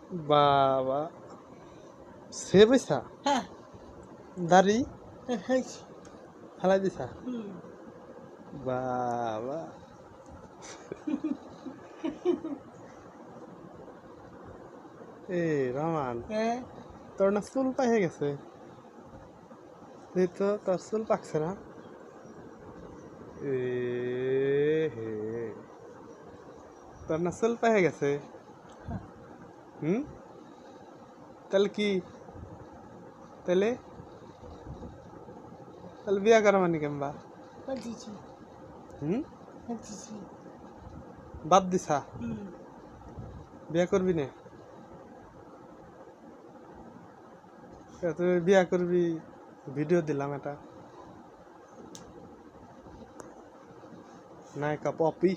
বাবা সে পয়সা হ্যাঁ দাড়ি হয়েছে ফেলাই দিছা বাবা এ রহমান হ্যাঁ তোর না চুল পাইয়ে গেছে এই তো তোর চুল পাকছে না এ হে তোর না চুল পাইয়ে গেছে হুম তাহলে কি তাহলে তাহলে বিয়া করা মানে কেমবা বলছি হুম বলছি বাদ দিছা বিয়া করবি না তুই বিয়া করবি ভিডিও দিলাম এটা নায়িকা পপি